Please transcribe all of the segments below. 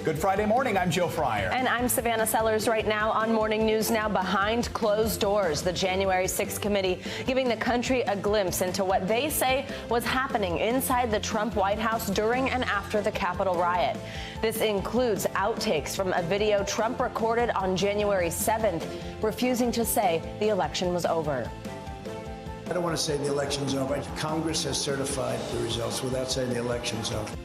Good Friday morning. I'm Joe Fryer. And I'm Savannah Sellers. Right now on Morning News Now, behind closed doors, the January 6th committee giving the country a glimpse into what they say was happening inside the Trump White House during and after the Capitol riot. This includes outtakes from a video Trump recorded on January 7th, refusing to say the election was over. I don't want to say the election's over. Congress has certified the results without saying the election's over.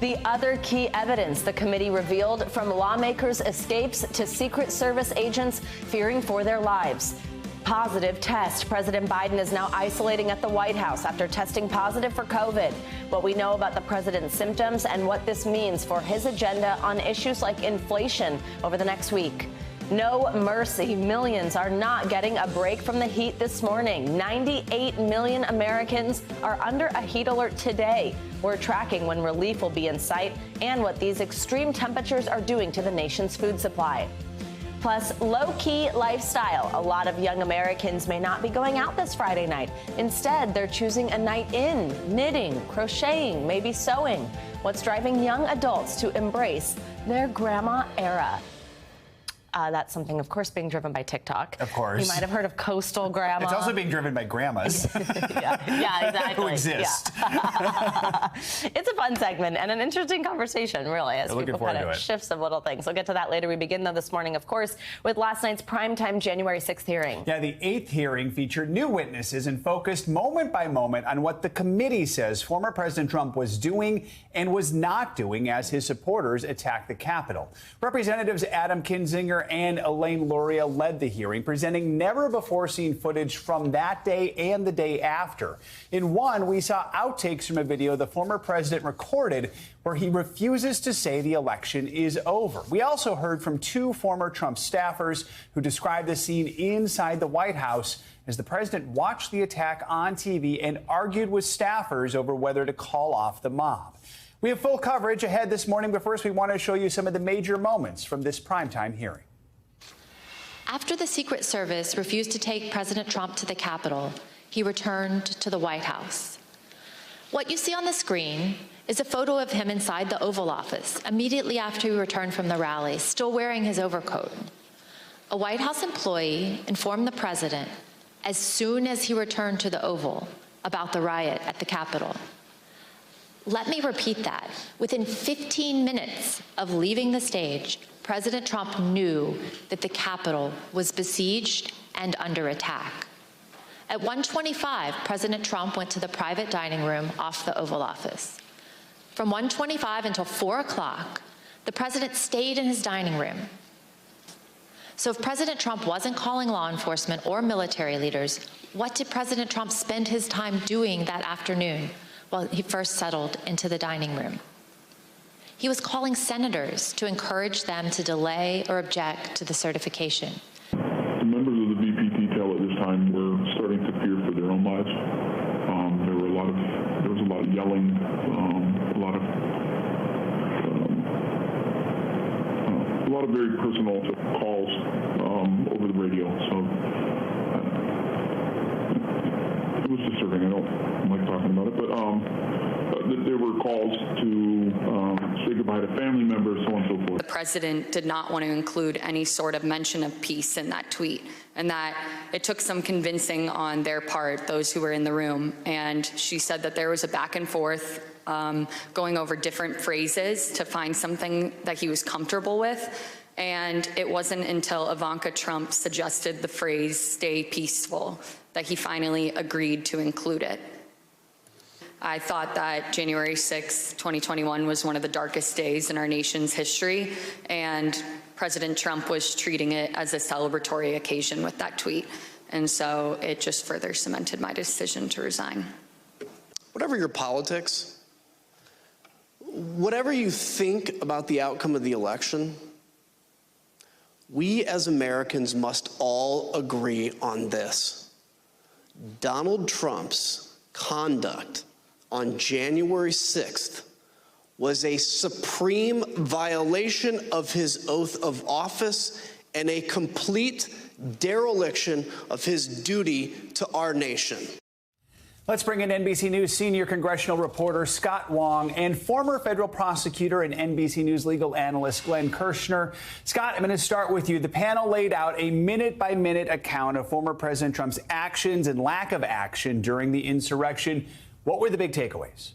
The other key evidence the committee revealed, from lawmakers' escapes to Secret Service agents fearing for their lives. Positive test. President Biden is now isolating at the White House after testing positive for COVID. What we know about the president's symptoms and what this means for his agenda on issues like inflation over the next week. No mercy. Millions are not getting a break from the heat this morning. 98 million Americans are under a heat alert today. We're tracking when relief will be in sight and what these extreme temperatures are doing to the nation's food supply. Plus, low-key lifestyle. A lot of young Americans may not be going out this Friday night. Instead, they're choosing a night in, knitting, crocheting, maybe sewing. What's driving young adults to embrace their grandma era? That's something, of course, being driven by TikTok. Of course. You might have heard of coastal grandma. It's also being driven by grandmas. yeah, exactly. Who exist. Yeah. It's a fun segment and an interesting conversation, really, as people kind of shift some little things. We'll get to that later. We begin, though, this morning, of course, with last night's primetime January 6th hearing. Yeah, the 8th hearing featured new witnesses and focused moment by moment on what the committee says former President Trump was doing and was not doing as his supporters attacked the Capitol. Representatives Adam Kinzinger and Elaine Luria led the hearing, presenting never-before-seen footage from that day and the day after. In one, we saw outtakes from a video the former president recorded where he refuses to say the election is over. We also heard from two former Trump staffers who described the scene inside the White House as the president watched the attack on TV and argued with staffers over whether to call off the mob. We have full coverage ahead this morning, but first we want to show you some of the major moments from this primetime hearing. After the Secret Service refused to take President Trump to the Capitol, he returned to the White House. What you see on the screen is a photo of him inside the Oval Office immediately after he returned from the rally, still wearing his overcoat. A White House employee informed the president as soon as he returned to the Oval about the riot at the Capitol. Let me repeat that. Within 15 minutes of leaving the stage, President Trump knew that the Capitol was besieged and under attack. At 1:25, President Trump went to the private dining room off the Oval Office. From 1:25 until 4 o'clock, the president stayed in his dining room. So if President Trump wasn't calling law enforcement or military leaders, what did President Trump spend his time doing that afternoon while he first settled into the dining room? He was calling senators to encourage them to delay or object to the certification. The members of the VP detail at this time were starting to fear for their own lives. There was a lot of yelling, a lot of very personal calls over the radio. So it was disturbing. I don't like talking about it, but there were calls to say goodbye to family members, so on and so forth. The president did not want to include any sort of mention of peace in that tweet, and that it took some convincing on their part, those who were in the room. And she said that there was a back and forth going over different phrases to find something that he was comfortable with. And it wasn't until Ivanka Trump suggested the phrase "stay peaceful" that he finally agreed to include it. I thought that January 6, 2021 was one of the darkest days in our nation's history, and President Trump was treating it as a celebratory occasion with that tweet. And so it just further cemented my decision to resign. Whatever your politics, whatever you think about the outcome of the election, we as Americans must all agree on this. Donald Trump's conduct on January 6th was a supreme violation of his oath of office and a complete dereliction of his duty to our nation. Let's bring in NBC News senior congressional reporter Scott Wong and former federal prosecutor and NBC News legal analyst Glenn Kirshner. Scott, I'm going to start with you. The panel laid out a minute-by-minute account of former President Trump's actions and lack of action during the insurrection. What were the big takeaways?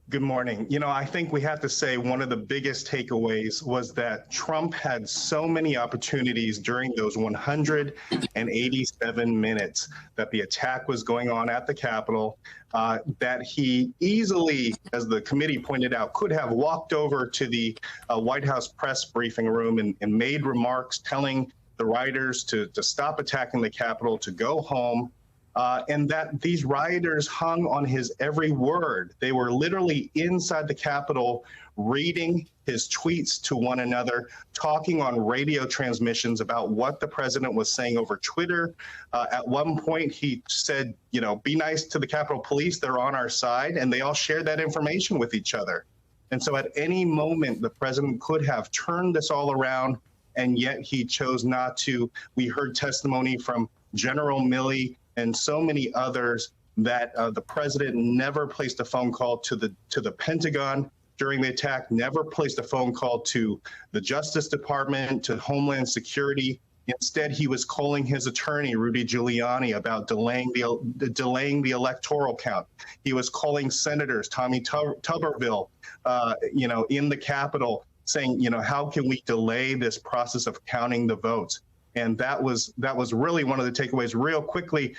Good morning. You know, I think we have to say one of the biggest takeaways was that Trump had so many opportunities during those 187 minutes that the attack was going on at the Capitol, that he easily, as the committee pointed out, could have walked over to the White House press briefing room and made remarks telling the rioters to stop attacking the Capitol, to go home. And that these rioters hung on his every word. They were literally inside the Capitol reading his tweets to one another, talking on radio transmissions about what the president was saying over Twitter. At one point, he said, you know, be nice to the Capitol Police. They're on our side. And they all shared that information with each other. And so at any moment, the president could have turned this all around, and yet he chose not to. We heard testimony from General Milley and so many others that the president never placed a phone call to the Pentagon during the attack, never placed a phone call to the Justice Department, to Homeland Security. Instead, he was calling his attorney, Rudy Giuliani, about delaying the electoral count. He was calling senators, Tommy Tuberville, you know, in the Capitol, saying, you know, how can we delay this process of counting the votes? And that was really one of the takeaways. Real quickly,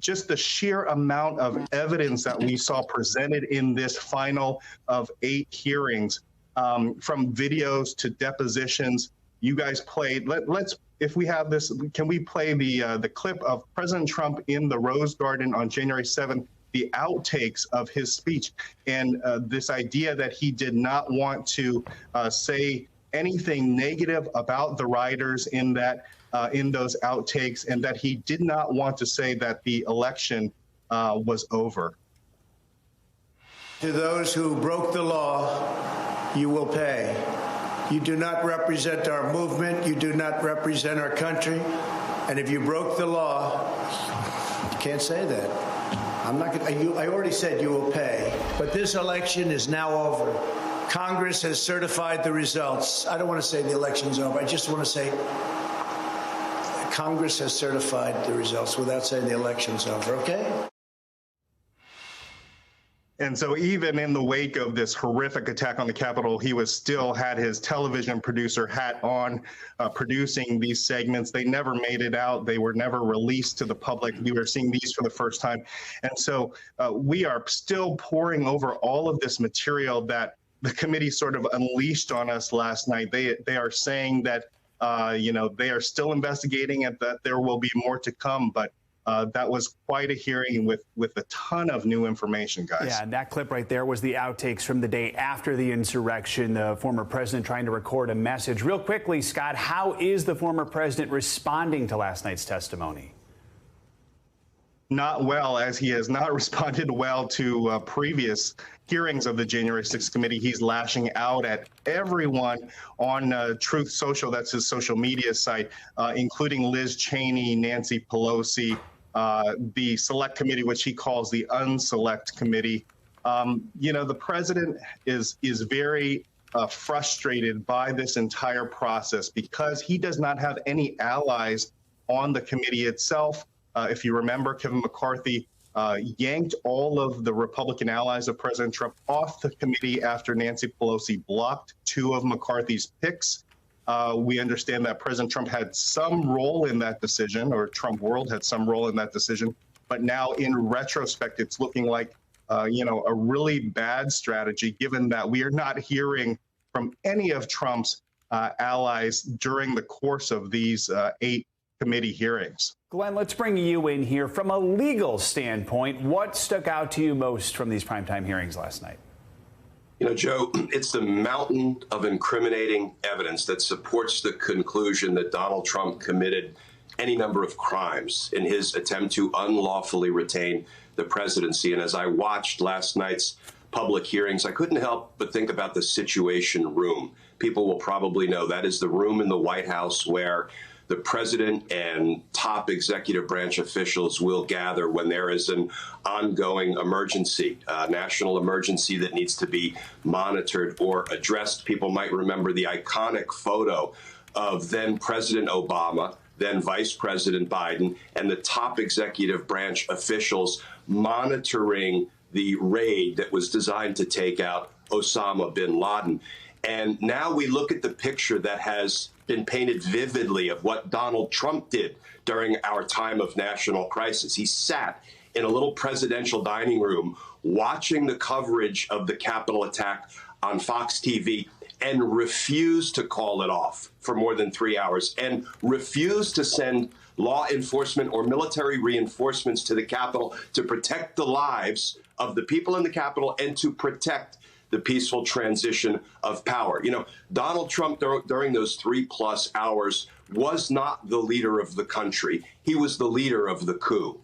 just the sheer amount of evidence that we saw presented in this final of 8 hearings, from videos to depositions. You guys played. Let's, if we have this, can we play the clip of President Trump in the Rose Garden on January 7th? The outtakes of his speech, and this idea that he did not want to say anything negative about the rioters in that. In those outtakes, and that he did not want to say that the election was over. To those who broke the law, you will pay. You do not represent our movement. You do not represent our country. And if you broke the law, you can't say that. I'm not going to. I already said you will pay. But this election is now over. Congress has certified the results. I don't want to say the election's over. I just want to say Congress has certified the results without saying the election's over, okay? And so even in the wake of this horrific attack on the Capitol, he was still had his television producer hat on, producing these segments. They never made it out. They were never released to the public. We were seeing these for the first time. And so we are still poring over all of this material that the committee sort of unleashed on us last night. They are saying that you know, they are still investigating and that there will be more to come. But that was quite a hearing with a ton of new information, guys. Yeah, and that clip right there was the outtakes from the day after the insurrection, the former president trying to record a message. Real quickly, Scott, how is the former president responding to last night's testimony? Not well, as he has not responded well to previous hearings of the January 6th committee. He's lashing out at everyone on Truth Social, that's his social media site, including Liz Cheney, Nancy Pelosi, the select committee, which he calls the unselect committee. You know, the president is very frustrated by this entire process because he does not have any allies on the committee itself. If you remember, Kevin McCarthy yanked all of the Republican allies of President Trump off the committee after Nancy Pelosi blocked 2 of McCarthy's picks. We understand that President Trump had some role in that decision, or Trump World had some role in that decision. But now, in retrospect, it's looking like, you know, a really bad strategy, given that we are not hearing from any of Trump's allies during the course of these 8 committee hearings. Glenn, let's bring you in here. From a legal standpoint, what stuck out to you most from these primetime hearings last night? You know, Joe, it's the mountain of incriminating evidence that supports the conclusion that Donald Trump committed any number of crimes in his attempt to unlawfully retain the presidency. And as I watched last night's public hearings, I couldn't help but think about the Situation Room. People will probably know that is the room in the White House where the president and top executive branch officials will gather when there is an ongoing emergency, national emergency that needs to be monitored or addressed. People might remember the iconic photo of then President Obama, then Vice President Biden, and the top executive branch officials monitoring the raid that was designed to take out Osama bin Laden. And now we look at the picture that has been painted vividly of what Donald Trump did during our time of national crisis. He sat in a little presidential dining room watching the coverage of the Capitol attack on Fox TV and refused to call it off for more than 3 hours and refused to send law enforcement or military reinforcements to the Capitol to protect the lives of the people in the Capitol and to protect the peaceful transition of power. You know, Donald Trump during those 3+ hours was not the leader of the country. He was the leader of the coup.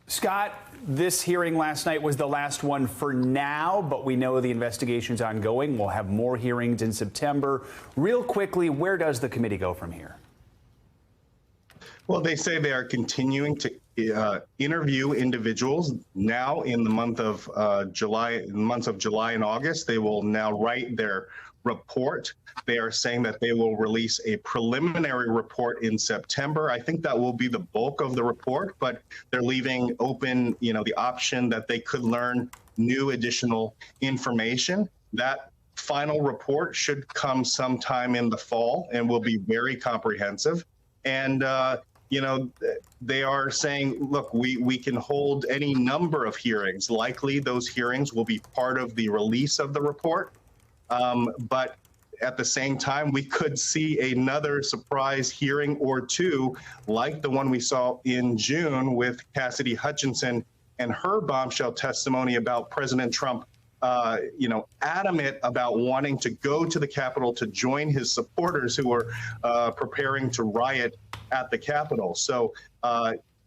Scott, this hearing last night was the last one for now, but we know the investigation's ongoing. We'll have more hearings in September. Real quickly, where does the committee go from here? Well, they say they are continuing to interview individuals now in the month of July and August. They will now write their report. They are saying that they will release a preliminary report in September. I think that will be the bulk of the report, but they're leaving open, the option that they could learn new additional information. That final report should come sometime in the fall and will be very comprehensive. And they are saying, look, we can hold any number of hearings. Likely those hearings will be part of the release of the report. But at the same time, we could see another surprise hearing or two, like the one we saw in June with Cassidy Hutchinson and her bombshell testimony about President Trump, adamant about wanting to go to the Capitol to join his supporters who were preparing to riot at the Capitol. So,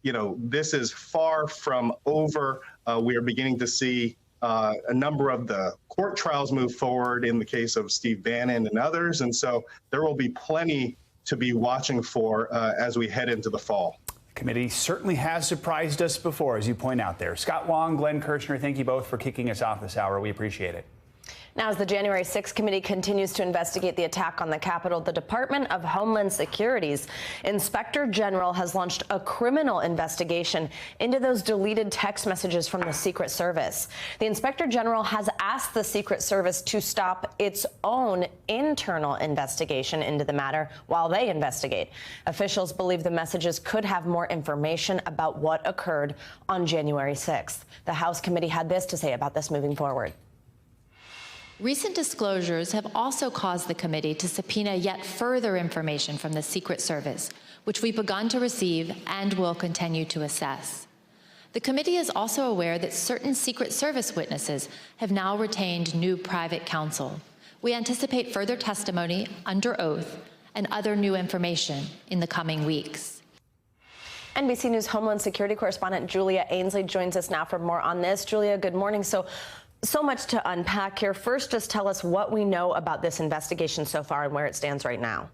this is far from over. We are beginning to see a number of the court trials move forward in the case of Steve Bannon and others. And so there will be plenty to be watching for as we head into the fall. The committee certainly has surprised us before, as you point out there. Scott Wong, Glenn Kirshner, thank you both for kicking us off this hour. We appreciate it. Now, as the January 6th committee continues to investigate the attack on the Capitol, the Department of Homeland Security's Inspector General has launched a criminal investigation into those deleted text messages from the Secret Service. The Inspector General has asked the Secret Service to stop its own internal investigation into the matter while they investigate. Officials believe the messages could have more information about what occurred on January 6th. The House committee had this to say about this moving forward. Recent disclosures have also caused the committee to subpoena yet further information from the Secret Service, which we've begun to receive and will continue to assess. The committee is also aware that certain Secret Service witnesses have now retained new private counsel. We anticipate further testimony under oath and other new information in the coming weeks. NBC News Homeland Security correspondent Julia Ainsley joins us now for more on this. Julia, good morning. So much to unpack here. First, just tell us what we know about this investigation so far and where it stands right now.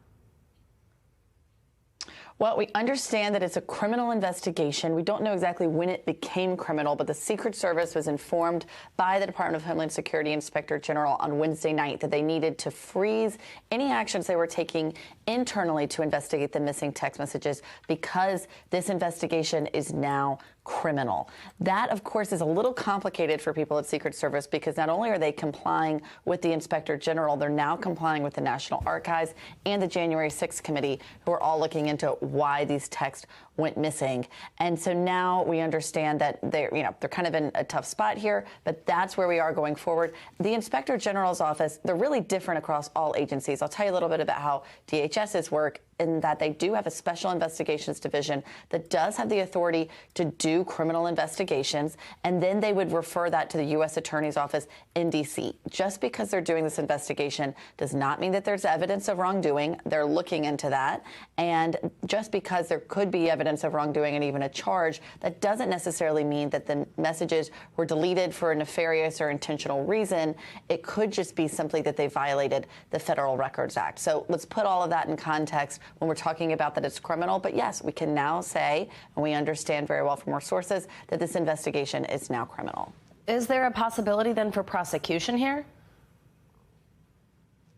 Well, we understand that it's a criminal investigation. We don't know exactly when it became criminal, but the Secret Service was informed by the Department of Homeland Security Inspector General on Wednesday night that they needed to freeze any actions they were taking internally to investigate the missing text messages because this investigation is now criminal. That, of course, is a little complicated for people at Secret Service because not only are they complying with the Inspector General, they're now complying with the National Archives and the January 6th committee, who are all looking into why these texts went missing. And so now we understand that they're kind of in a tough spot here, but that's where we are going forward. The Inspector General's office, they're really different across all agencies. I'll tell you a little bit about how DHS's work in that they do have a special investigations division that does have the authority to do criminal investigations, and then they would refer that to the U.S. Attorney's Office in D.C. Just because they're doing this investigation does not mean that there's evidence of wrongdoing. They're looking into that. And just because there could be evidence of wrongdoing and even a charge, that doesn't necessarily mean that the messages were deleted for a nefarious or intentional reason. It could just be simply that they violated the Federal Records Act. So let's put all of that in context. when we're talking about that it's criminal. But yes, we can now say, and we understand very well from our sources, that this investigation is now criminal. Is there a possibility then for prosecution here?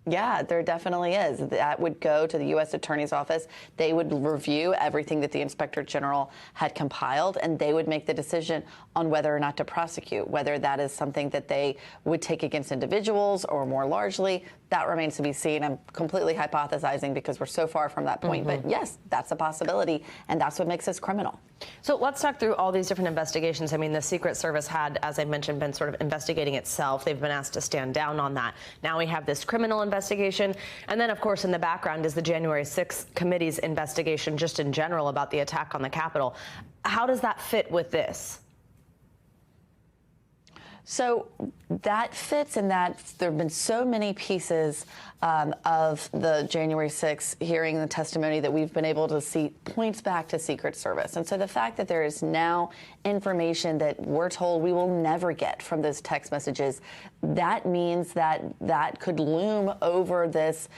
Yeah, there definitely is. That would go to the U.S. Attorney's Office. They would review everything that the Inspector General had compiled, and they would make the decision on whether or not to prosecute, whether that is something that they would take against individuals or more largely. That remains to be seen. I'm completely hypothesizing because we're so far from that point. But yes, that's a possibility, and that's what makes us criminal. So let's talk through all these different investigations. I mean, the Secret Service had, as I mentioned, been sort of investigating itself. They've been asked to stand down on that. Now we have this criminal investigation. And then, of course, in the background is the January 6th committee's investigation just in general about the attack on the Capitol. How does that fit with this? So that fits in that there have been so many pieces of the January 6th hearing, the testimony that we've been able to see points back to Secret Service. And so the fact that there is now information that we're told we will never get from those text messages, that means that that could loom over this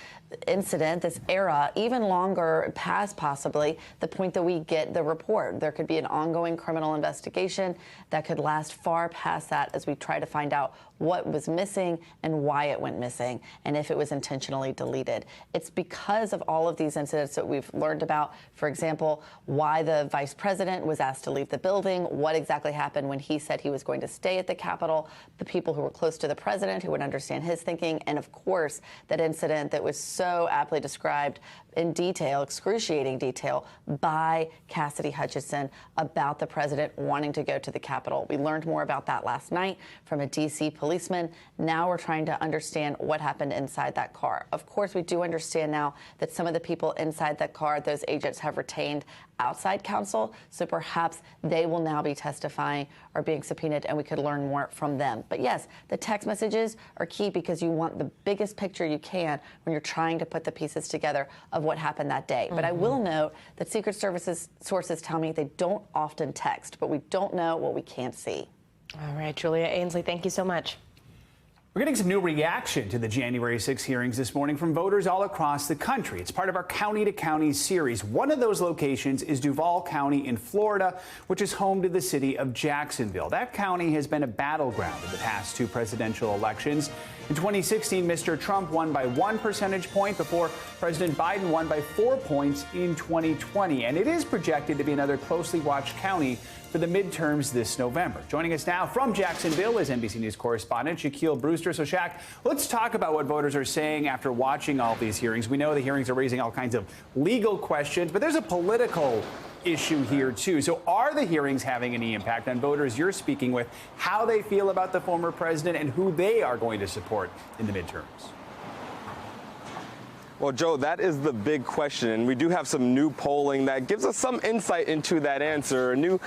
incident, this era, even longer past possibly the point that we get the report. There could be an ongoing criminal investigation that could last far past that as we try to find out what was missing and why it went missing and if it was intentionally deleted. It's because of all of these incidents that we've learned about, for example, why the vice president was asked to leave the building, what exactly happened when he said he was going to stay at the Capitol, the people who were close to the president who would understand his thinking, and of course, that incident that was so aptly described in detail, excruciating detail, by Cassidy Hutchinson about the president wanting to go to the Capitol. We learned more about that last night from a D.C. policeman. Now we're trying to understand what happened inside that car. Of course, we do understand now that some of the people inside that car, those agents have retained outside counsel, so perhaps they will now be testifying or being subpoenaed, and we could learn more from them. But yes, the text messages are key because you want the biggest picture you can when you're trying to put the pieces together of what happened that day. But I will note that Secret Service's sources tell me they don't often text, but we don't know what we can't see. All right, Julia Ainsley, thank you so much. We're getting some new reaction to the January 6 hearings this morning from voters all across the country. It's part of our County to County series. One of those locations is Duval County in Florida, which is home to the city of Jacksonville. That county has been a battleground in the past two presidential elections. In 2016, Mr. Trump won by 1 percentage point before President Biden won by 4 points in 2020. And it is projected to be another closely watched county for the midterms this November. Joining us now from Jacksonville is NBC News correspondent Shaquille Brewster. So, Shaq, let's talk about what voters are saying after watching all these hearings. We know the hearings are raising all kinds of legal questions, but there's a political issue here, too. So are the hearings having any impact on voters you're speaking with, how they feel about the former president and who they are going to support in the midterms? Well, Joe, that is the big question, and we do have some new polling that gives us some insight into that answer. A new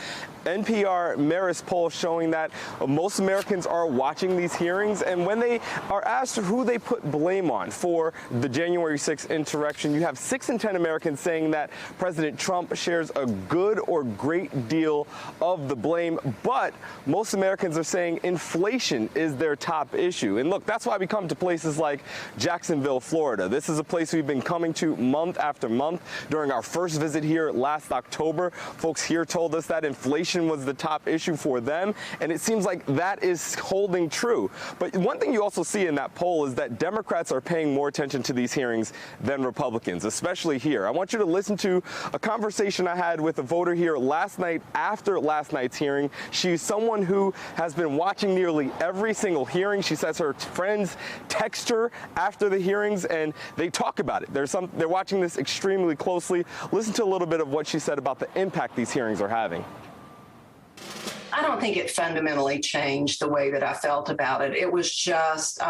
NPR Marist poll showing that most Americans are watching these hearings, and when they are asked who they put blame on for the January 6th insurrection, you have 6 in 10 Americans saying that President Trump shares a good or great deal of the blame, but most Americans are saying inflation is their top issue. And look, that's why we come to places like Jacksonville, Florida. This is a place we've been coming to month after month. During our first visit here last October, folks here told us that inflation was the top issue for them, and it seems like that is holding true. But one thing you also see in that poll is that Democrats are paying more attention to these hearings than Republicans, especially here. I want you to listen to a conversation I had with a voter here last night after last night's hearing. She's someone who has been watching nearly every single hearing. She says her friends text her after the hearings and they talk about it. They're watching this extremely closely. Listen to a little bit of what she said about the impact these hearings are having. I don't think it fundamentally changed the way that I felt about it. It was just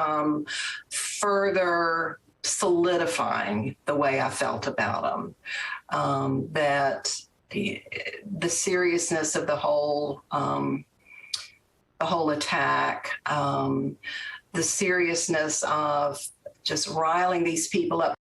further solidifying the way I felt about them. That the seriousness of the whole attack, the seriousness of just riling these people up.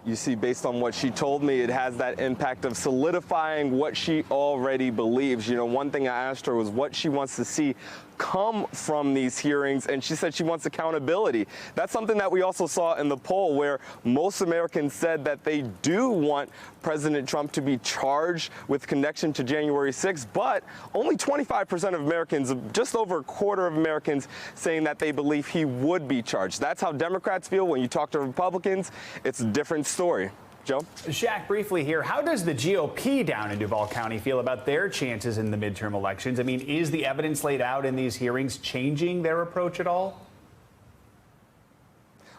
You see, based on what she told me, it has that impact of solidifying what she already believes. You know, one thing I asked her was what she wants to see come from these hearings, and she said she wants accountability. That's something that we also saw in the poll, where most Americans said that they do want President Trump to be charged with connection to January 6th, but only 25% of Americans, just over a quarter of Americans, saying that they believe he would be charged. That's how Democrats feel. When you talk to Republicans, it's a different story. Joe? Shaq, briefly here, how does the GOP down in Duval County feel about their chances in the midterm elections? I mean, is the evidence laid out in these hearings changing their approach at all?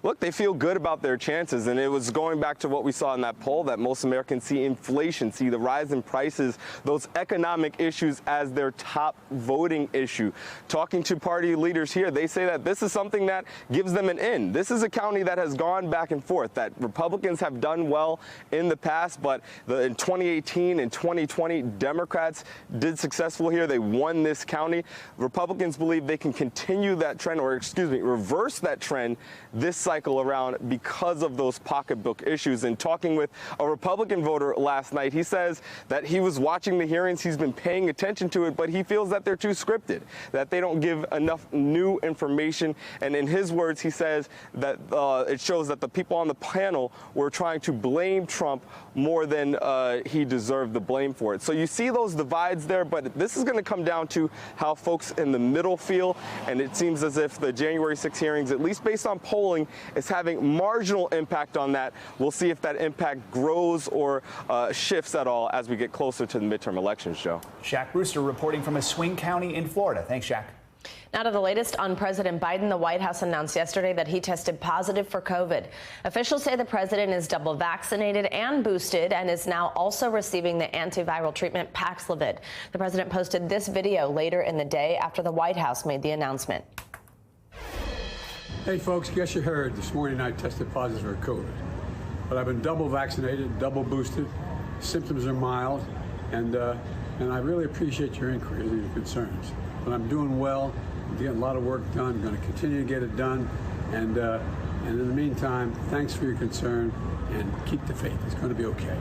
Look, they feel good about their chances, and it was going back to what we saw in that poll, that most Americans see inflation, see the rise in prices, those economic issues as their top voting issue. Talking to party leaders here, they say that this is something that gives them an in. This is a county that has gone back and forth, that Republicans have done well in the past, but in 2018 and 2020, Democrats did successful here. They won this county. Republicans believe they can continue that trend, or reverse that trend this cycle around because of those pocketbook issues. And talking with a Republican voter last night, he says that he was watching the hearings, he's been paying attention to it, but he feels that they're too scripted, that they don't give enough new information. And in his words, he says that it shows that the people on the panel were trying to blame Trump more than he deserved the blame for it. So you see those divides there, but this is going to come down to how folks in the middle feel. And it seems as if the January 6 hearings, at least based on polling, is having marginal impact on that. We'll see if that impact grows or shifts at all as we get closer to the midterm elections, Joe. Shaq Brewster reporting from a swing county in Florida. Thanks, Shaq. Now to the latest on President Biden. The White House announced yesterday that he tested positive for COVID. Officials say the president is double vaccinated and boosted and is now also receiving the antiviral treatment Paxlovid. The president posted this video later in the day after the White House made the announcement. Hey folks, guess you heard this morning I tested positive for COVID, but I've been double vaccinated, double boosted. Symptoms are mild, and I really appreciate your inquiries and your concerns. But I'm doing well. I'm getting a lot of work done. I'm going to continue to get it done, and in the meantime, thanks for your concern and keep the faith. It's going to be okay.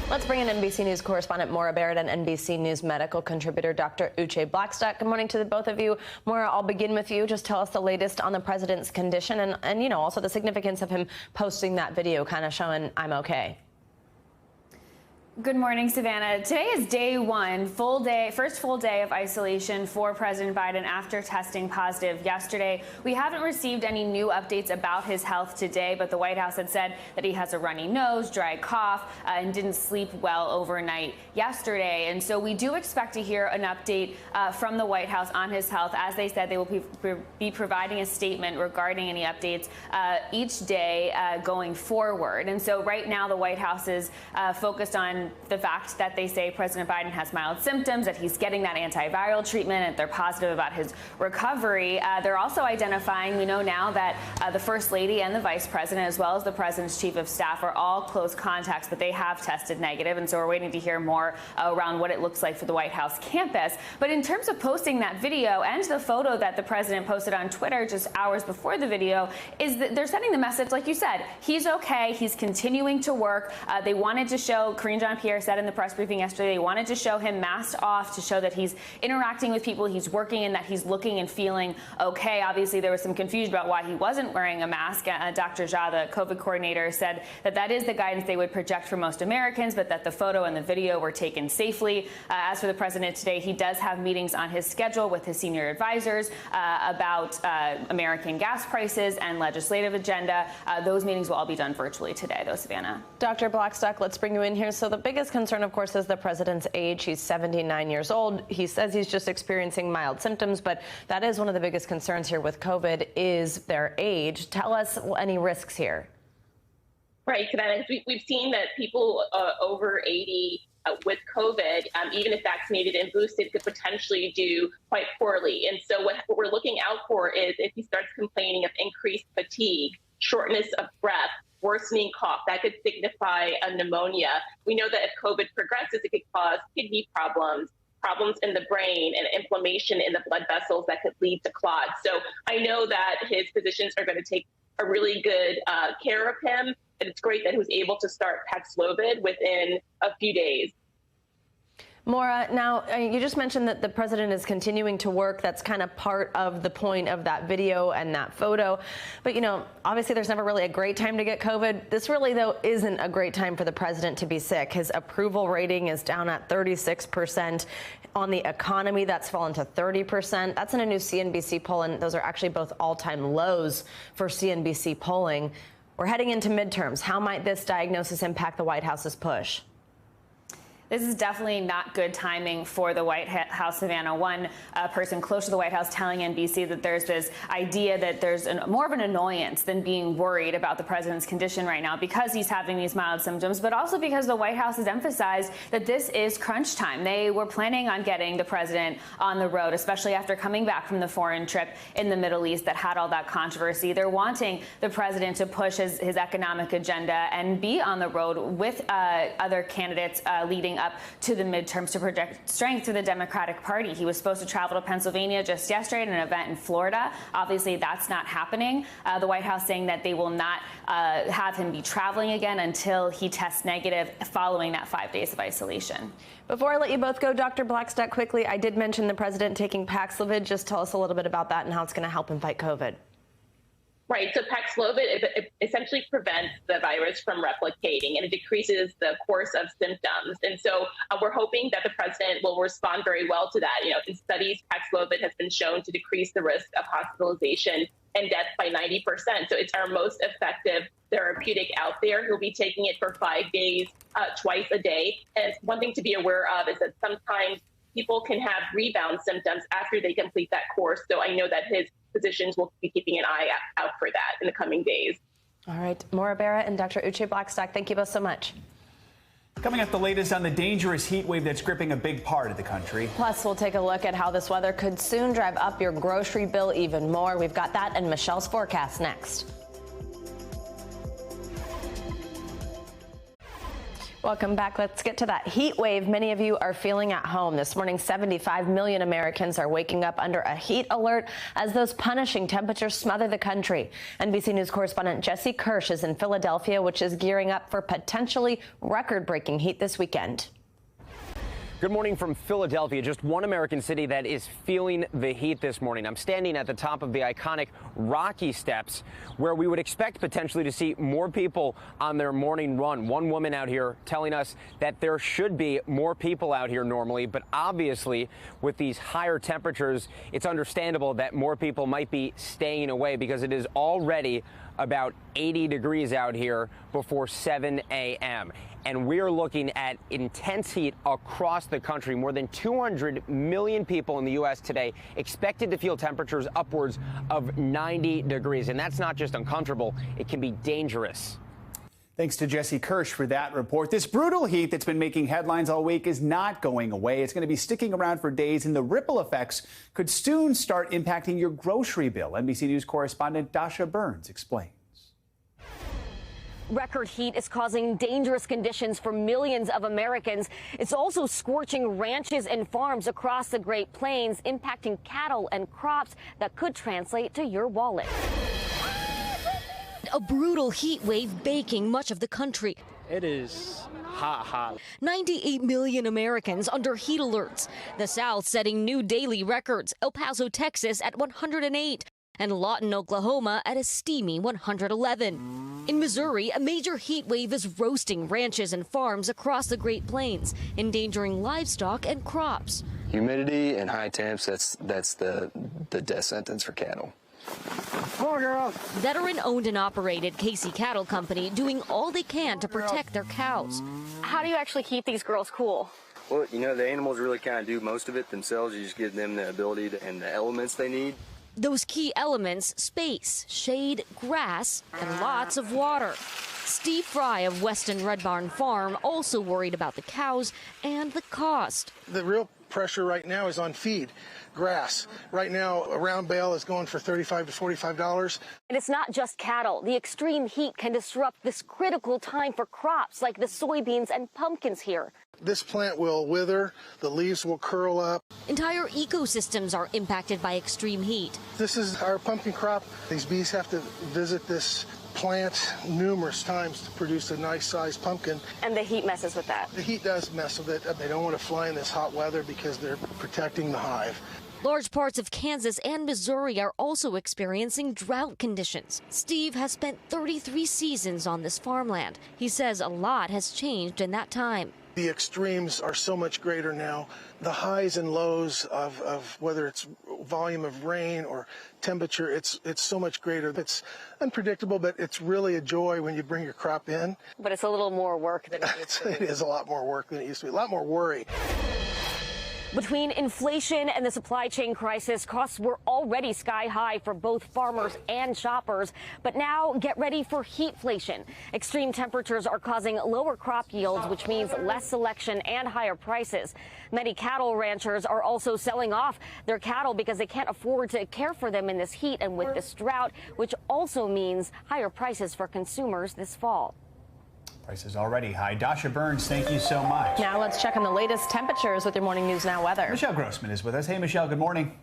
Let's bring in NBC News correspondent Maura Barrett and NBC News medical contributor Dr. Uche Blackstock. Good morning to the both of you. Maura, I'll begin with you. Just tell us the latest on the president's condition and you know, also the significance of him posting that video kind of showing I'm okay. Good morning, Savannah. Today is day one, first full day of isolation for President Biden after testing positive yesterday. We haven't received any new updates about his health today, but the White House had said that he has a runny nose, dry cough, and didn't sleep well overnight yesterday. And so we do expect to hear an update from the White House on his health. As they said, they will be providing a statement regarding any updates each day going forward. And so right now the White House is focused on the fact that they say President Biden has mild symptoms, that he's getting that antiviral treatment, and they're positive about his recovery. They're also identifying, we know now that the First Lady and the Vice President, as well as the President's Chief of Staff, are all close contacts, but they have tested negative. And so we're waiting to hear more around what it looks like for the White House campus. But in terms of posting that video and the photo that the President posted on Twitter just hours before the video, is that they're sending the message, like you said, he's okay, he's continuing to work. They wanted to show, Karine Jean-Pierre said in the press briefing yesterday, they wanted to show him masked off to show that he's interacting with people, he's working, and that he's looking and feeling okay. Obviously, there was some confusion about why he wasn't wearing a mask. Dr. Jha, the COVID coordinator, said that that is the guidance they would project for most Americans, but that the photo and the video were taken safely. As for the president today, he does have meetings on his schedule with his senior advisors about American gas prices and legislative agenda. Those meetings will all be done virtually today, though, Savannah. Dr. Blackstock, let's bring you in here. So the biggest concern, of course, is the president's age. He's 79 years old. He says he's just experiencing mild symptoms, but that is one of the biggest concerns here with COVID is their age. Tell us any risks here. Right, Savannah. We've seen that people over 80 with COVID, even if vaccinated and boosted, could potentially do quite poorly. And so what we're looking out for is if he starts complaining of increased fatigue, shortness of breath, worsening cough, that could signify a pneumonia. We know that if COVID progresses, it could cause kidney problems, problems in the brain, and inflammation in the blood vessels that could lead to clots. So I know that his physicians are going to take a really good care of him, and it's great that he was able to start Paxlovid within a few days. Maura, now you just mentioned that the president is continuing to work. That's kind of part of the point of that video and that photo. But, you know, obviously there's never really a great time to get COVID. This really, though, isn't a great time for the president to be sick. His approval rating is down at 36%. On the economy, that's fallen to 30%. That's in a new CNBC poll, and those are actually both all-time lows for CNBC polling. We're heading into midterms. How might this diagnosis impact the White House's push? This is definitely not good timing for the White House, Savannah. One person close to the White House telling NBC that there's this idea that there's more of an annoyance than being worried about the president's condition right now because he's having these mild symptoms, but also because the White House has emphasized that this is crunch time. They were planning on getting the president on the road, especially after coming back from the foreign trip in the Middle East that had all that controversy. They're wanting the president to push his economic agenda and be on the road with other candidates leading up to the midterms to project strength through the Democratic Party. He was supposed to travel to Pennsylvania just yesterday at an event in Florida. Obviously, that's not happening. The White House saying that they will not have him be traveling again until he tests negative following that 5 days of isolation. Before I let you both go, Dr. Blackstock, quickly, I did mention the president taking Paxlovid. Just tell us a little bit about that and how it's going to help him fight COVID. Right. So Paxlovid it essentially prevents the virus from replicating, and it decreases the course of symptoms. And so we're hoping that the president will respond very well to that. You know, in studies, Paxlovid has been shown to decrease the risk of hospitalization and death by 90%. So it's our most effective therapeutic out there. He'll be taking it for 5 days, twice a day. And one thing to be aware of is that sometimes people can have rebound symptoms after they complete that course. So I know that his physicians will be keeping an eye out for that in the coming days. All right, Maura Barra and Dr. Uche Blackstock, thank you both so much. Coming up, the latest on the dangerous heat wave that's gripping a big part of the country. Plus, we'll take a look at how this weather could soon drive up your grocery bill even more. We've got that and Michelle's forecast next. Welcome back. Let's get to that heat wave many of you are feeling at home. This morning, 75 million Americans are waking up under a heat alert as those punishing temperatures smother the country. NBC News correspondent Jesse Kirsch is in Philadelphia, which is gearing up for potentially record-breaking heat this weekend. Good morning from Philadelphia, just one American city that is feeling the heat this morning. I'm standing at the top of the iconic Rocky Steps, where we would expect potentially to see more people on their morning run. One woman out here telling us that there should be more people out here normally, but obviously with these higher temperatures, it's understandable that more people might be staying away because it is already about 80 degrees out here before 7 a.m. And we're looking at intense heat across the country. More than 200 million people in the U.S. today expected to feel temperatures upwards of 90 degrees. And that's not just uncomfortable, it can be dangerous. Thanks to Jesse Kirsch for that report. This brutal heat that's been making headlines all week is not going away. It's going to be sticking around for days, and the ripple effects could soon start impacting your grocery bill. NBC News correspondent Dasha Burns explains. Record heat is causing dangerous conditions for millions of Americans. It's also scorching ranches and farms across the Great Plains, impacting cattle and crops that could translate to your wallet. A brutal heat wave baking much of the country. It is hot. 98 million Americans under heat alerts. The South setting new daily records. El Paso, Texas at 108. And Lawton, Oklahoma at a steamy 111. In Missouri, a major heat wave is roasting ranches and farms across the Great Plains, endangering livestock and crops. Humidity and high temps, that's the death sentence for cattle. Veteran-owned and operated Casey Cattle Company doing all they can to protect their cows. How do you actually keep these girls cool? Well, you know, the animals really kind of do most of it themselves. You just give them the ability and the elements they need. Those key elements: space, shade, grass, and lots of water. Steve Fry of Weston Red Barn Farm also worried about the cows and the cost. The real pressure right now is on feed, grass. Right now, a round bale is going for $35 to $45. And it's not just cattle. The extreme heat can disrupt this critical time for crops like the soybeans and pumpkins here. This plant will wither, the leaves will curl up. Entire ecosystems are impacted by extreme heat. This is our pumpkin crop. These bees have to visit this plant numerous times to produce a nice sized pumpkin. And the heat messes with that. The heat does mess with it. They don't want to fly in this hot weather because they're protecting the hive. Large parts of Kansas and Missouri are also experiencing drought conditions. Steve has spent 33 seasons on this farmland. He says a lot has changed in that time. The extremes are so much greater now. The highs and lows of whether it's volume of rain or temperature, it's so much greater. It's unpredictable, but it's really a joy when you bring your crop in. But it's a little more work than it used to be. It is a lot more work than it used to be, a lot more worry. Between inflation and the supply chain crisis, costs were already sky high for both farmers and shoppers. But now get ready for heatflation. Extreme temperatures are causing lower crop yields, which means less selection and higher prices. Many cattle ranchers are also selling off their cattle because they can't afford to care for them in this heat and with this drought, which also means higher prices for consumers this fall. Prices already high. Dasha Burns, thank you so much. Now let's check on the latest temperatures with your Morning News Now weather. Michelle Grossman is with us. Hey, Michelle, good morning.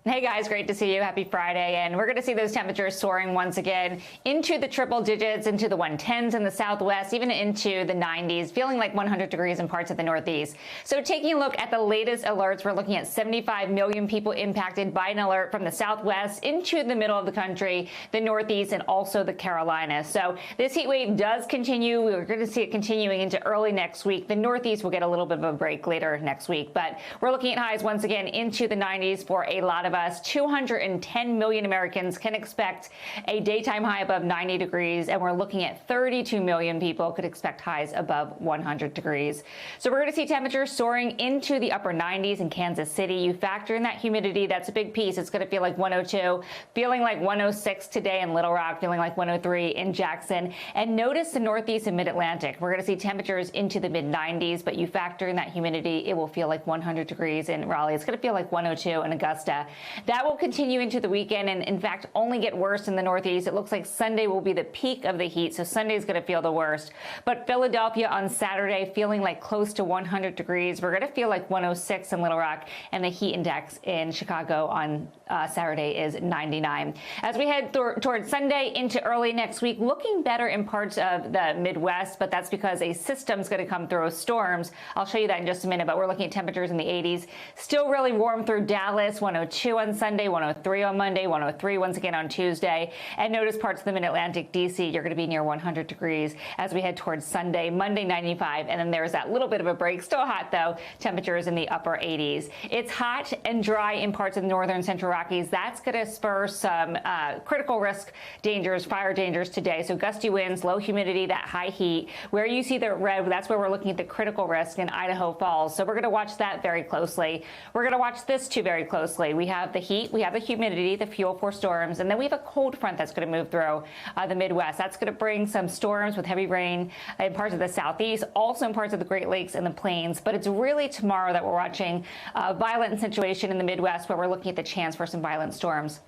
Hey guys, great to see you. Happy Friday. And we're going to see those temperatures soaring once again into the triple digits, into the 110s in the southwest, even into the 90s, feeling like 100 degrees in parts of the northeast. So taking a look at the latest alerts, we're looking at 75 million people impacted by an alert from the southwest into the middle of the country, the northeast, and also the Carolinas. So this heat wave does continue. We're going to see it continuing into early next week. The northeast will get a little bit of a break later next week, but we're looking at highs once again into the 90s for a lot of us. 210 million Americans can expect a daytime high above 90 degrees, and we're looking at 32 million people could expect highs above 100 degrees. So we're going to see temperatures soaring into the upper 90s in Kansas City. You factor in that humidity, that's a big piece. It's going to feel like 102, feeling like 106 today in Little Rock, feeling like 103 in Jackson. And notice the northeast and mid-Atlantic. We're going to see temperatures into the mid-90s, but you factor in that humidity, it will feel like 100 degrees in Raleigh. It's going to feel like 102 in Augusta. That will continue into the weekend and, in fact, only get worse in the northeast. It looks like Sunday will be the peak of the heat, so Sunday is going to feel the worst. But Philadelphia on Saturday feeling like close to 100 degrees. We're going to feel like 106 in Little Rock, and the heat index in Chicago on Saturday is 99. As we head towards Sunday into early next week, looking better in parts of the Midwest, but that's because a system's going to come through with storms. I'll show you that in just a minute, but we're looking at temperatures in the 80s. Still really warm through Dallas, 102 on Sunday, 103 on Monday, 103 once again on Tuesday. And notice parts of the Mid-Atlantic, D.C., you're going to be near 100 degrees as we head towards Sunday, Monday 95, and then there's that little bit of a break. Still hot, though. Temperatures in the upper 80s. It's hot and dry in parts of the northern Central Rockies. That's going to spur some critical risk dangers, fire dangers today. So gusty winds, low humidity, that high heat. Where you see the red, that's where we're looking at the critical risk in Idaho Falls. So we're going to watch that very closely. We're going to watch this too very closely. We have the heat, we have the humidity, the fuel for storms, and then we have a cold front that's going to move through the Midwest. That's going to bring some storms with heavy rain in parts of the southeast, also in parts of the Great Lakes and the plains. But it's really tomorrow that we're watching a violent situation in the Midwest where we're looking at the chance for some violent storms.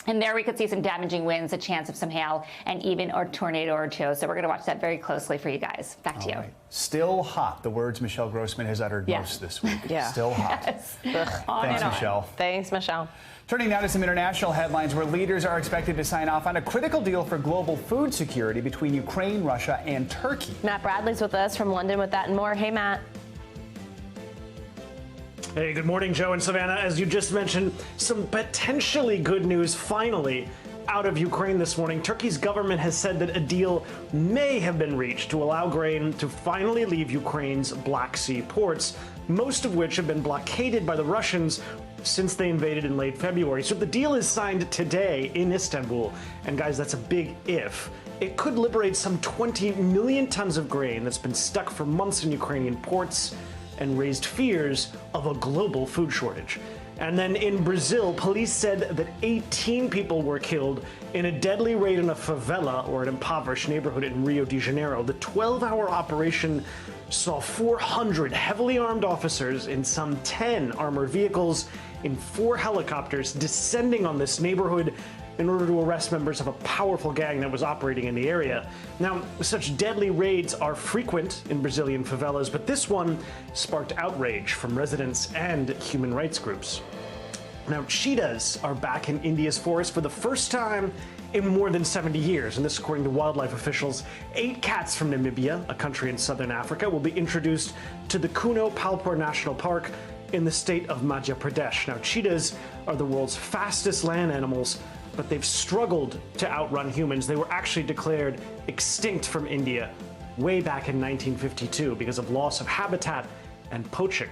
And there we could see some damaging winds, a chance of some hail, and even a tornado or two. So we're going to watch that very closely for you guys. Back to you. Right. Still hot. The words Michelle Grossman has uttered most this week. Still hot. Yes. Thanks, Michelle. Thanks, Michelle. Turning now to some international headlines where leaders are expected to sign off on a critical deal for global food security between Ukraine, Russia, and Turkey. Matt Bradley's with us from London with that and more. Hey, Matt. Hey, good morning, Joe and Savannah. As you just mentioned, some potentially good news finally out of Ukraine this morning. Turkey's government has said that a deal may have been reached to allow grain to finally leave Ukraine's Black Sea ports, most of which have been blockaded by the Russians since they invaded in late February. So the deal is signed today in Istanbul. And guys, that's a big if. It could liberate some 20 million tons of grain that's been stuck for months in Ukrainian ports and raised fears of a global food shortage. And then in Brazil, police said that 18 people were killed in a deadly raid in a favela, or an impoverished neighborhood in Rio de Janeiro. The 12-hour operation saw 400 heavily armed officers in some 10 armored vehicles in 4 helicopters descending on this neighborhood in order to arrest members of a powerful gang that was operating in the area. Now, such deadly raids are frequent in Brazilian favelas, but this one sparked outrage from residents and human rights groups. Now, cheetahs are back in India's forest for the first time in more than 70 years. And this, according to wildlife officials. 8 cats from Namibia, a country in southern Africa, will be introduced to the Kuno Palpur National Park in the state of Madhya Pradesh. Now, cheetahs are the world's fastest land animals, but they've struggled to outrun humans. They were actually declared extinct from India way back in 1952 because of loss of habitat and poaching.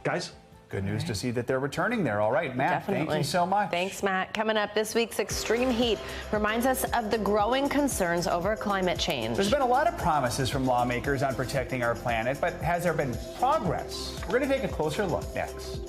Guys? Good news to see that they're returning there. All right, Matt, Definitely. thank you so much. Thanks, Matt. Coming up, this week's extreme heat reminds us of the growing concerns over climate change. There's been a lot of promises from lawmakers on protecting our planet, but has there been progress? We're going to take a closer look next.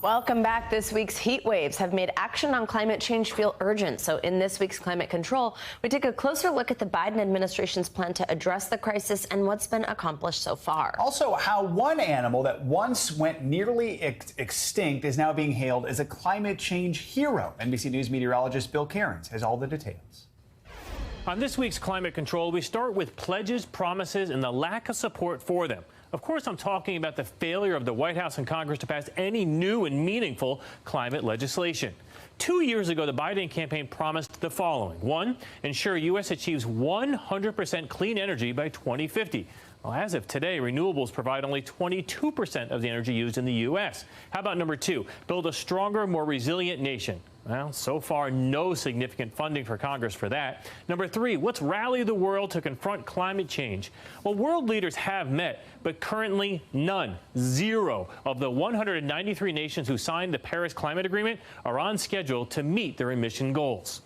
Welcome back. This week's heat waves have made action on climate change feel urgent. So in this week's Climate Control, we take a closer look at the Biden administration's plan to address the crisis and what's been accomplished so far. Also, how one animal that once went nearly extinct is now being hailed as a climate change hero. NBC News meteorologist Bill Cairns has all the details. On this week's Climate Control, we start with pledges, promises, and the lack of support for them. Of course, I'm talking about the failure of the White House and Congress to pass any new and meaningful climate legislation. 2 years ago, the Biden campaign promised the following. 1, ensure U.S. achieves 100% clean energy by 2050. Well, as of today, renewables provide only 22% of the energy used in the U.S. How about number 2, build a stronger, more resilient nation? Well, so far, no significant funding for Congress for that. Number 3, let's rally the world to confront climate change. Well, world leaders have met, but currently none, 0 of the 193 nations who signed the Paris Climate Agreement are on schedule to meet their emission goals.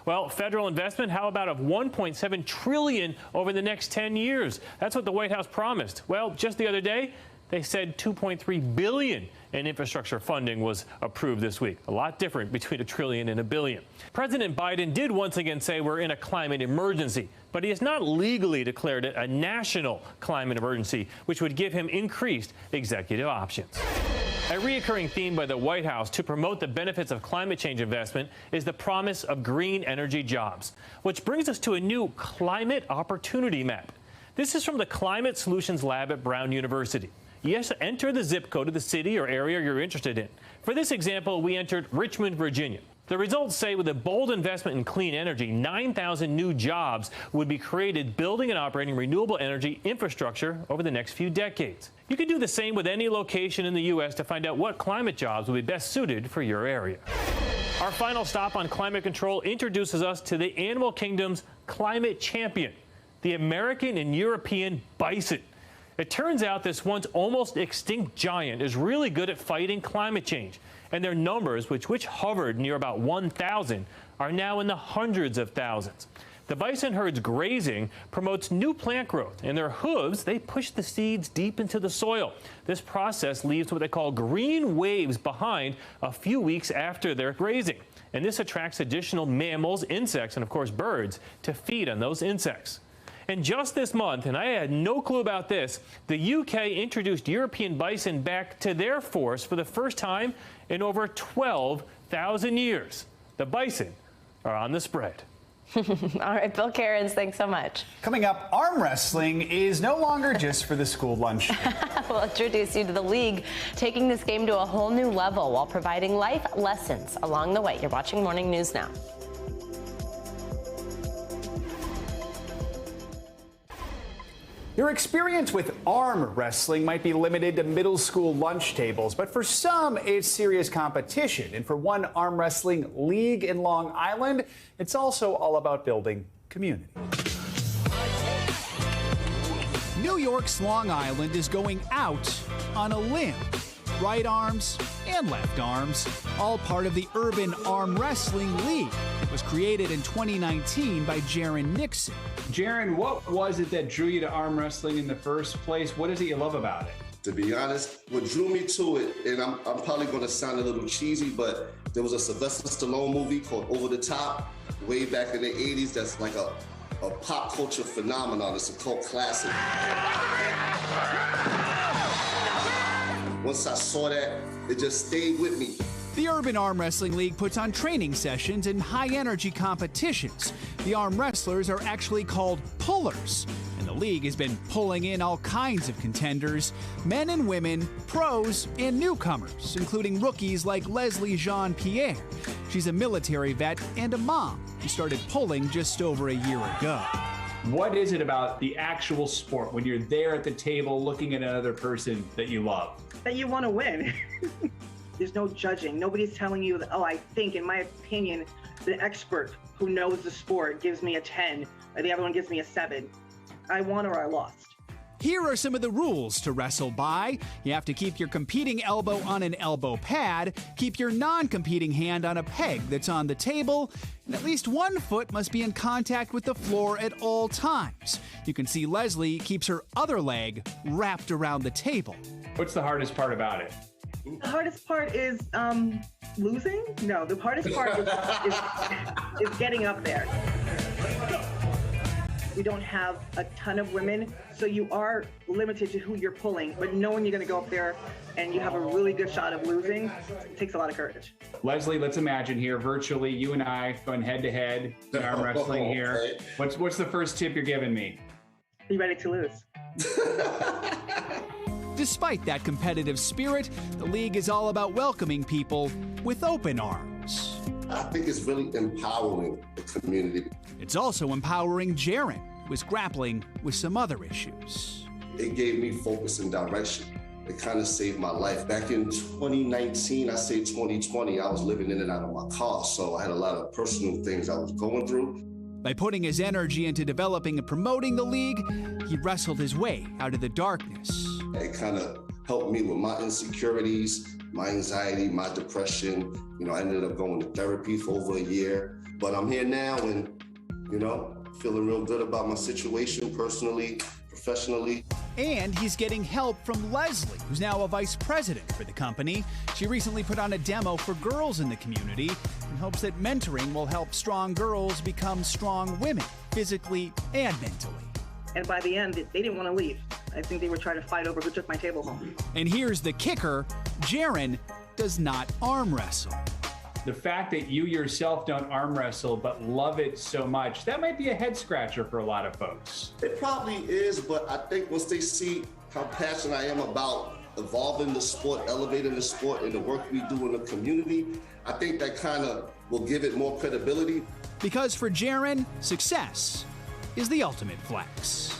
Well, federal investment, how about of $1.7 trillion over the next 10 years? That's what the White House promised. Well, just the other day, they said $2.3 billion in infrastructure funding was approved this week. A lot different between $1 trillion and $1 billion. President Biden did once again say we're in a climate emergency, but he has not legally declared it a national climate emergency, which would give him increased executive options. A recurring theme by the White House to promote the benefits of climate change investment is the promise of green energy jobs, which brings us to a new climate opportunity map. This is from the Climate Solutions Lab at Brown University. Yes, enter the zip code of the city or area you're interested in. For this example, we entered Richmond, Virginia. The results say with a bold investment in clean energy, 9,000 new jobs would be created building and operating renewable energy infrastructure over the next few decades. You can do the same with any location in the U.S. to find out what climate jobs will be best suited for your area. Our final stop on Climate Control introduces us to the animal kingdom's climate champion, the American and European bison. It turns out this once almost extinct giant is really good at fighting climate change, and their numbers, which hovered near about 1,000, are now in the hundreds of thousands. The bison herd's grazing promotes new plant growth, and their hooves, they push the seeds deep into the soil. This process leaves what they call green waves behind a few weeks after their grazing, and this attracts additional mammals, insects, and of course birds to feed on those insects. And just this month, and I had no clue about this, the UK introduced European bison back to their force for the first time in over 12,000 years. The bison are on the spread. All right, Bill Cairns, thanks so much. Coming up, arm wrestling is no longer just for the school lunch. We'll introduce you to the league, taking this game to a whole new level while providing life lessons along the way. You're watching Morning News Now. Your experience with arm wrestling might be limited to middle school lunch tables, but for some, it's serious competition. And for one arm wrestling league in Long Island, it's also all about building community. New York's Long Island is going out on a limb. Right arms and left arms, all part of the Urban Arm Wrestling League. It was created in 2019 by Jaron Nixon. Jaron, what was it that drew you to arm wrestling in the first place? What is it you love about it? To be honest, what drew me to it, and I'm probably going to sound a little cheesy, but there was a Sylvester Stallone movie called Over the Top way back in the 80s that's like a pop culture phenomenon. It's a cult classic. Once I saw that, it just stayed with me. The Urban Arm Wrestling League puts on training sessions and high-energy competitions. The arm wrestlers are actually called pullers, and the league has been pulling in all kinds of contenders, men and women, pros and newcomers, including rookies like Leslie Jean-Pierre. She's a military vet and a mom who started pulling just over a year ago. What is it about the actual sport when you're there at the table looking at another person that you love? That you want to win. There's no judging. Nobody's telling you that, oh, I think, in my opinion, the expert who knows the sport gives me a 10, or the other one gives me a 7. I won or I lost. Here are some of the rules to wrestle by. You have to keep your competing elbow on an elbow pad, keep your non-competing hand on a peg that's on the table, and at least one foot must be in contact with the floor at all times. You can see Leslie keeps her other leg wrapped around the table. What's the hardest part about it? The hardest part is losing? No, the hardest part is getting up there. We don't have a ton of women, so you are limited to who you're pulling, but knowing you're gonna go up there and you have a really good shot of losing, it takes a lot of courage. Leslie, let's imagine here, virtually, you and I going head to head in arm wrestling here. What's the first tip you're giving me? Be ready to lose. Despite that competitive spirit, the league is all about welcoming people with open arms. I think it's really empowering the community. It's also empowering Jaren, who is grappling with some other issues. It gave me focus and direction. It kind of saved my life. Back in 2019, I say 2020, I was living in and out of my car, so I had a lot of personal things I was going through. By putting his energy into developing and promoting the league, he wrestled his way out of the darkness. It kind of helped me with my insecurities, my anxiety, my depression. You know, I ended up going to therapy for over a year, but I'm here now and, you know, feeling real good about my situation personally, professionally. And he's getting help from Leslie, who's now a vice president for the company. She recently put on a demo for girls in the community in hopes that mentoring will help strong girls become strong women, physically and mentally. And by the end, they didn't want to leave. I think they were trying to fight over who took my table home. And here's the kicker, Jaren does not arm wrestle. The fact that you yourself don't arm wrestle but love it so much, that might be a head scratcher for a lot of folks. It probably is, but I think once they see how passionate I am about evolving the sport, elevating the sport, and the work we do in the community, I think that kind of will give it more credibility. Because for Jaren, success is the ultimate flex.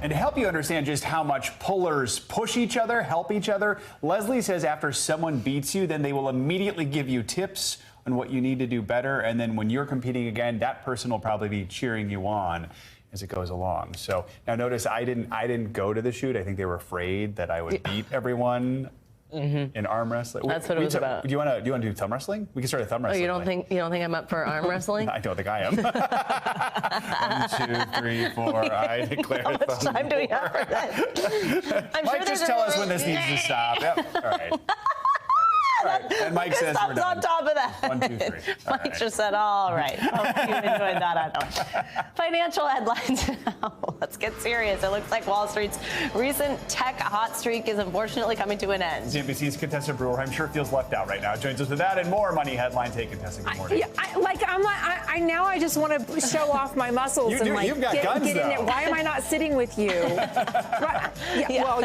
And to help you understand just how much pullers push each other, help each other, Leslie says after someone beats you, then they will immediately give you tips on what you need to do better. And then when you're competing again, that person will probably be cheering you on as it goes along. So now notice I didn't go to the shoot. I think they were afraid that I would beat everyone. In arm wrestling. That's what it was about. Do you want to do thumb wrestling? We can start a thumb wrestling. Oh, you don't think I'm up for arm wrestling? I don't think I am. 1, 2, 3, 4. I declare How much time do we have for that? Mike, just tell us when this needs to stop. Yep. All right. All right. And Mike says we're done. On top of that. 1, 2, 3. Mike just said, all right. Hope you enjoyed that. I know. Financial headlines now. Let's get serious. It looks like Wall Street's recent tech hot streak is unfortunately coming to an end. NBC's Contessa Brewer, I'm sure, feels left out right now. Joins us with that and more Money Headlines. Hey, Contessa, good morning. I just want to show off my muscles you've got guns, get in there. Why am I not sitting with you? Well,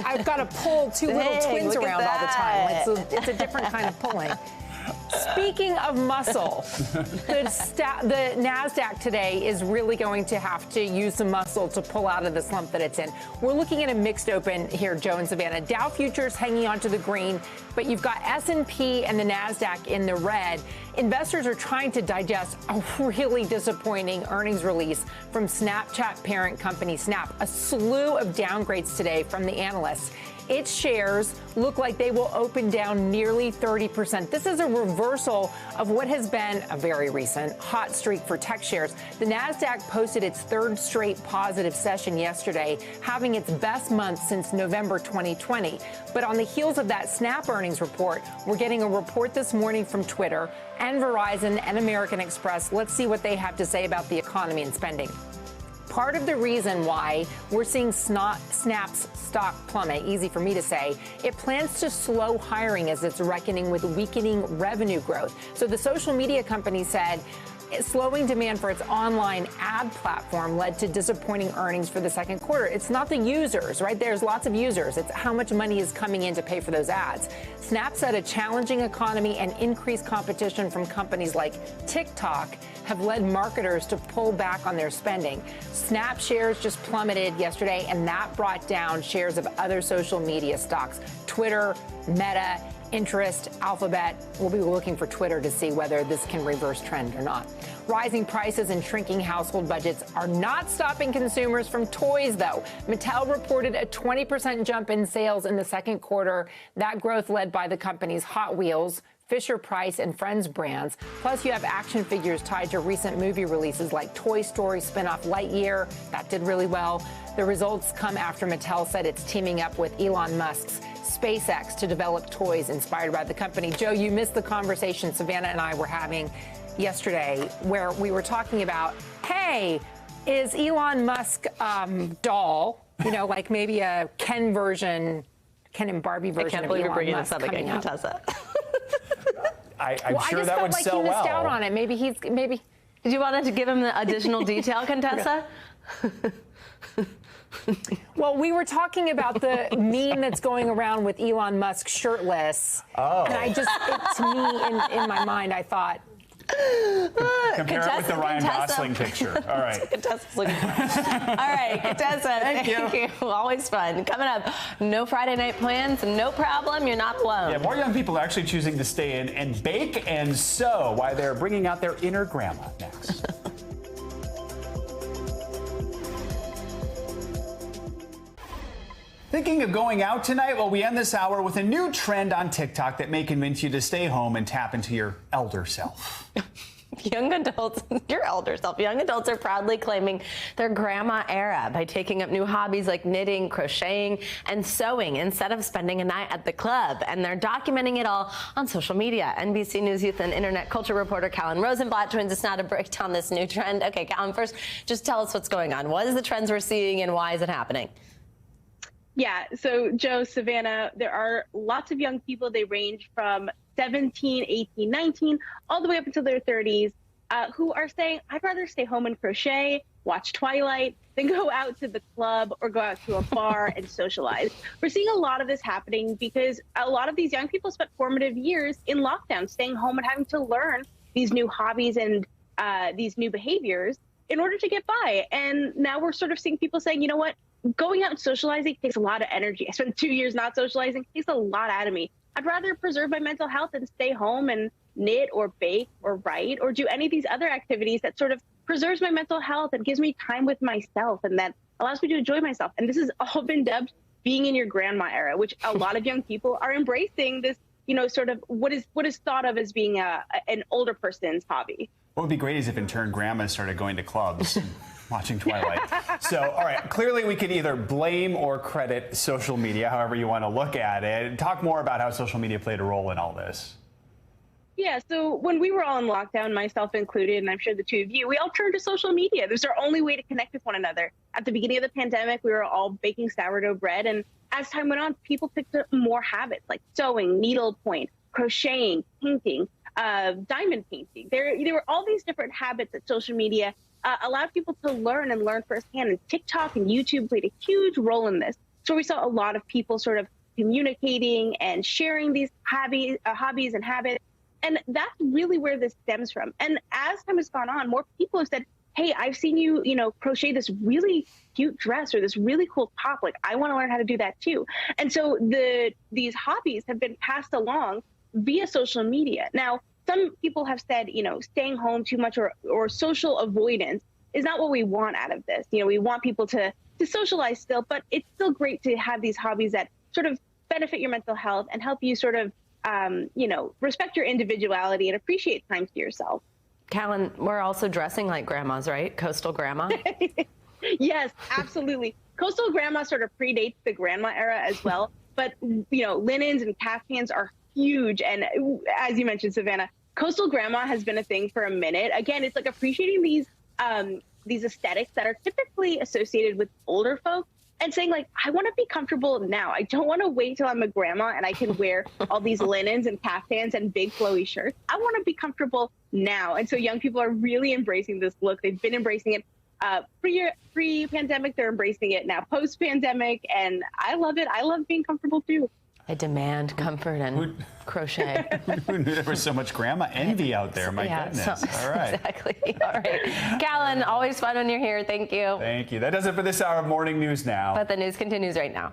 I've got to pull two little twins around all the time. It's a different kind of pulling. Speaking of muscle, the NASDAQ today is really going to have to use some muscle to pull out of the slump that it's in. We're looking at a mixed open here, Joe and Savannah. Dow futures hanging onto the green, but you've got S&P and the NASDAQ in the red. Investors are trying to digest a really disappointing earnings release from Snapchat parent company Snap. A slew of downgrades today from the analysts. Its shares look like they will open down nearly 30%. This is a reversal of what has been a very recent hot streak for tech shares. The NASDAQ posted its third straight positive session yesterday, having its best month since November 2020. But on the heels of that Snap earnings report, we're getting a report this morning from Twitter and Verizon and American Express. Let's see what they have to say about the economy and spending. Part of the reason why we're seeing Snap's stock plummet, easy for me to say, it plans to slow hiring as it's reckoning with weakening revenue growth. So the social media company said slowing demand for its online ad platform led to disappointing earnings for the second quarter. It's not the users, right? There's lots of users. It's how much money is coming in to pay for those ads. Snap said a challenging economy and increased competition from companies like TikTok have led marketers to pull back on their spending. Snap shares just plummeted yesterday, and that brought down shares of other social media stocks. Twitter, Meta, Interest, Alphabet. We'll be looking for Twitter to see whether this can reverse trend or not. Rising prices and shrinking household budgets are not stopping consumers from toys, though. Mattel reported a 20% jump in sales in the second quarter. That growth led by the company's Hot Wheels, Fisher-Price, and Friends brands. Plus, you have action figures tied to recent movie releases like Toy Story spinoff Lightyear. That did really well. The results come after Mattel said it's teaming up with Elon Musk's SpaceX to develop toys inspired by the company. Joe, you missed the conversation Savannah and I were having yesterday where we were talking about, hey, is Elon Musk doll, like maybe a Ken and Barbie version of Elon Musk? I can't believe you're bringing this up again, Contessa. I'm sure that would sell well. I just felt like he missed out on it. Maybe. Did you want to give him the additional detail, Contessa? Well, we were talking about the meme that's going around with Elon Musk shirtless. Oh. And to me, in my mind, I thought, compare it with the Ryan Gosling picture. All right. Contessa's looking for it. All right, Contessa, thank you. Always fun. Coming up, no Friday night plans, no problem. You're not alone. Yeah, more young people are actually choosing to stay in and bake and sew while they're bringing out their inner grandma next. Thinking of going out tonight? Well, we end this hour with a new trend on TikTok that may convince you to stay home and tap into your elder self. Young adults, your elder self, young adults are proudly claiming their grandma era by taking up new hobbies like knitting, crocheting, and sewing instead of spending a night at the club. And they're documenting it all on social media. NBC News youth and internet culture reporter Callan Rosenblatt joins us now to break down this new trend. Okay, Callan, first, just tell us what's going on. What is the trends we're seeing and why is it happening? Yeah, so Joe, Savannah, there are lots of young people. They range from 17, 18, 19, all the way up until their 30s, who are saying, I'd rather stay home and crochet, watch Twilight, than go out to the club or go out to a bar and socialize. We're seeing a lot of this happening because a lot of these young people spent formative years in lockdown, staying home and having to learn these new hobbies and these new behaviors in order to get by. And now we're sort of seeing people saying, you know what? Going out and socializing takes a lot of energy. I spent 2 years not socializing. It takes a lot out of me. I'd rather preserve my mental health and stay home and knit or bake or write or do any of these other activities that sort of preserves my mental health and gives me time with myself and that allows me to enjoy myself. And this has all been dubbed being in your grandma era, which a lot of young people are embracing this, sort of what is thought of as being an older person's hobby. What would be great is if in turn grandmas started going to clubs. Watching Twilight. So, all right, clearly we could either blame or credit social media, however you want to look at it. Talk more about how social media played a role in all this. Yeah, so when we were all in lockdown, myself included, and I'm sure the two of you, we all turned to social media. It was our only way to connect with one another. At the beginning of the pandemic, we were all baking sourdough bread, and as time went on, people picked up more habits like sewing, needlepoint, crocheting, painting, diamond painting. There were all these different habits that social media allowed people to learn firsthand. And TikTok and YouTube played a huge role in this. So we saw a lot of people sort of communicating and sharing these hobbies and habits. And that's really where this stems from. And as time has gone on, more people have said, hey, I've seen you, crochet this really cute dress or this really cool top. Like, I want to learn how to do that too. And so these hobbies have been passed along via social media. Now, some people have said, staying home too much or social avoidance is not what we want out of this. We want people to socialize still, but it's still great to have these hobbies that sort of benefit your mental health and help you sort of, respect your individuality and appreciate time to yourself. Callan, we're also dressing like grandmas, right? Coastal grandma? Yes, absolutely. Coastal grandma sort of predates the grandma era as well. But, linens and caftans are huge. And as you mentioned, Savannah, coastal grandma has been a thing for a minute. Again, it's like appreciating these aesthetics that are typically associated with older folks and saying like, I want to be comfortable now. I don't want to wait till I'm a grandma and I can wear all these linens and caftans and big flowy shirts. I want to be comfortable now. And so young people are really embracing this look. They've been embracing it pre-pandemic. They're embracing it now post-pandemic. And I love it. I love being comfortable too. I demand comfort and crochet. Who knew there was so much grandma envy out there? My goodness. All right. Exactly. All right. Callan, always fun when you're here. Thank you. Thank you. That does it for this hour of Morning News Now. But the news continues right now.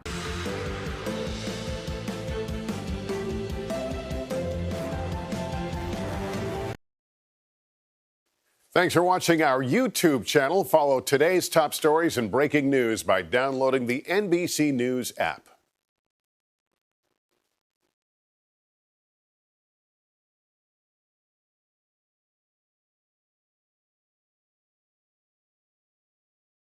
Thanks for watching our YouTube channel. Follow today's top stories and breaking news by downloading the NBC News app.